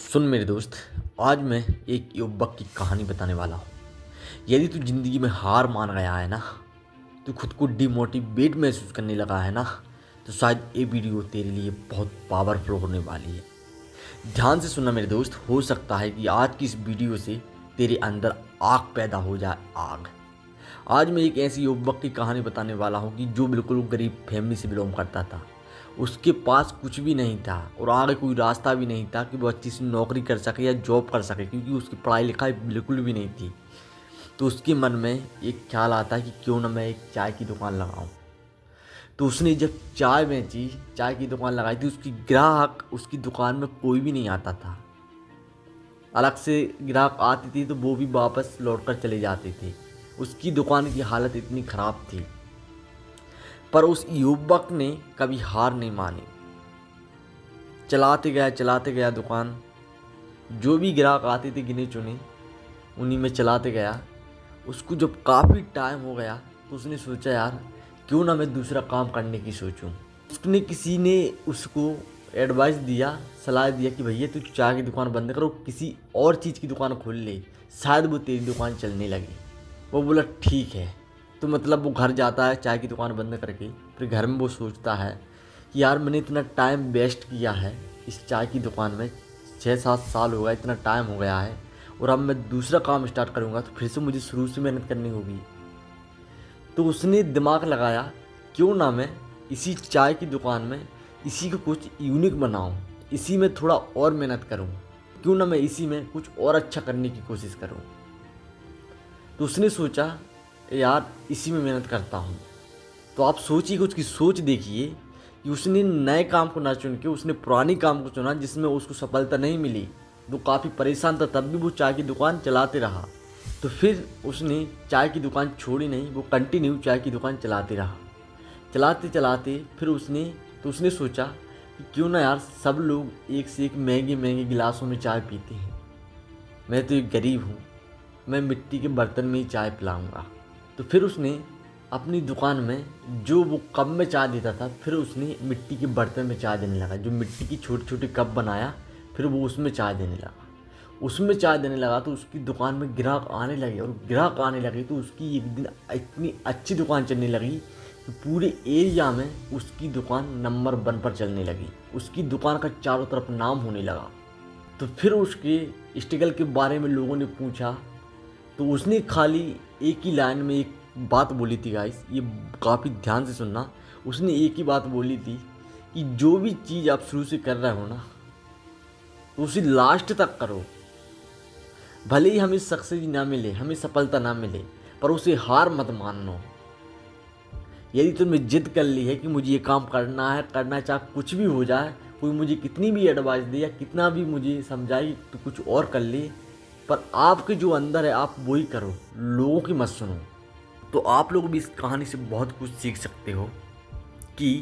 सुन मेरे दोस्त, आज मैं एक युवक की कहानी बताने वाला हूँ। यदि तू ज़िंदगी में हार मान गया है ना, तू खुद को डिमोटिवेट महसूस करने लगा है ना, तो शायद ये वीडियो तेरे लिए बहुत पावरफुल होने वाली है। ध्यान से सुनना मेरे दोस्त, हो सकता है कि आज की इस वीडियो से तेरे अंदर आग पैदा हो जाए, आग। आज मैं एक ऐसी युवक की कहानी बताने वाला हूँ कि जो बिल्कुल गरीब फैमिली से बिलोंग करता था। उसके पास कुछ भी नहीं था और आगे कोई रास्ता भी नहीं था कि वो अच्छी सी नौकरी कर सके या जॉब कर सके, क्योंकि उसकी पढ़ाई लिखाई बिल्कुल भी नहीं थी। तो उसके मन में एक ख्याल आता है कि क्यों ना मैं एक चाय की दुकान लगाऊं। तो उसने जब चाय बेची, चाय की दुकान लगाई थी, उसकी ग्राहक उसकी दुकान में कोई भी नहीं आता था। अलग से ग्राहक आती थी तो वो भी वापस लौट कर चले जाते थे। उसकी दुकान की हालत इतनी ख़राब थी, पर उस युवक ने कभी हार नहीं मानी। चलाते गया दुकान। जो भी ग्राहक आते थे गिने चुने, उन्हीं में चलाते गया। उसको जब काफ़ी टाइम हो गया तो उसने सोचा, यार क्यों ना मैं दूसरा काम करने की सोचूं। उसने किसी ने उसको एडवाइस दिया, सलाह दिया कि भैया तू चाय की दुकान बंद करो, किसी और चीज़ की दुकान खोल ले, शायद वो तेरी दुकान चलने लगे। वो बोला ठीक है। तो मतलब वो घर जाता है चाय की दुकान बंद करके। फिर घर में वो सोचता है कि यार मैंने इतना टाइम वेस्ट किया है इस चाय की दुकान में, 6-7 साल हो गया, इतना टाइम हो गया है, और अब मैं दूसरा काम स्टार्ट करूँगा तो फिर से मुझे शुरू से मेहनत करनी होगी। तो उसने दिमाग लगाया, क्यों ना मैं इसी चाय की दुकान में इसी को कुछ यूनिक बनाऊं, इसी में थोड़ा और मेहनत करूं, क्यों ना मैं इसी में कुछ और अच्छा करने की कोशिश करूं। तो उसने सोचा, यार इसी में मेहनत करता हूं। तो आप सोचिए कि उसकी सोच देखिए कि उसने नए काम को ना चुन के उसने पुरानी काम को चुना, जिसमें उसको सफलता नहीं मिली। वो काफ़ी परेशान था, तब भी वो चाय की दुकान चलाते रहा। तो फिर उसने चाय की दुकान छोड़ी नहीं, वो कंटिन्यू चाय की दुकान चलाते रहा। चलाते चलाते फिर उसने सोचा कि क्यों ना यार सब लोग एक से एक महंगे महंगे गिलासों में चाय पीते हैं, मैं तो एक गरीब हूँ, मैं मिट्टी के बर्तन में ही चाय पिलाऊंगा। तो फिर उसने अपनी दुकान में जो वो कप में चाय देता था, फिर उसने मिट्टी के बर्तन में चाय देने लगा। जो मिट्टी की छोटी छोटी कप बनाया, फिर वो उसमें चाय देने लगा। उसमें चाय देने लगा तो उसकी दुकान में ग्राहक आने लगे, और ग्राहक आने लगे तो उसकी एक दिन इतनी अच्छी दुकान चलने लगी कि पूरे एरिया में उसकी दुकान नंबर 1 पर चलने लगी। उसकी दुकान का चारों तरफ नाम होने लगा। तो फिर उसके स्ट्रगल के बारे में लोगों ने पूछा, तो उसने खाली एक ही लाइन में एक बात बोली थी। गाइस, ये काफ़ी ध्यान से सुनना। उसने एक ही बात बोली थी कि जो भी चीज़ आप शुरू से कर रहे हो ना, तो उसे लास्ट तक करो। भले ही हमें सक्सेस ना मिले, हमें सफलता ना मिले, पर उसे हार मत मानो। यदि तुमने जिद कर ली है कि मुझे ये काम करना है, चाहे कुछ भी हो जाए, कोई मुझे कितनी भी एडवाइस दे या कितना भी मुझे समझाए तो कुछ और कर ले, पर आपके जो अंदर है आप वही करो, लोगों की मत सुनो। तो आप लोग भी इस कहानी से बहुत कुछ सीख सकते हो कि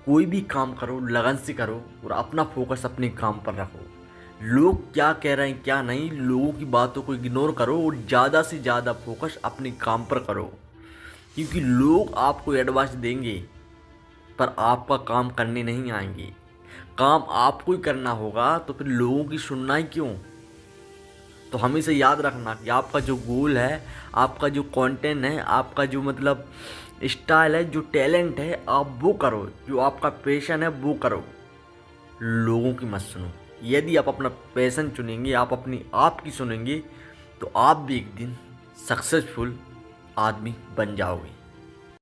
कोई भी काम करो, लगन से करो, और अपना फोकस अपने काम पर रखो। लोग क्या कह रहे हैं क्या नहीं, लोगों की बातों को इग्नोर करो और ज़्यादा से ज़्यादा फोकस अपने काम पर करो। क्योंकि लोग आपको एडवाइस देंगे, पर आपका काम करने नहीं आएंगे। काम आपको ही करना होगा, तो फिर लोगों की सुनना ही क्यों। तो हमेशा याद रखना कि आपका जो गोल है, आपका जो कंटेंट है, आपका जो मतलब स्टाइल है, जो टैलेंट है, आप वो करो। जो आपका पैशन है वो करो, लोगों की मत सुनो। यदि आप अपना पैशन चुनेंगे, आप अपनी आप की सुनेंगे, तो आप भी एक दिन सक्सेसफुल आदमी बन जाओगे।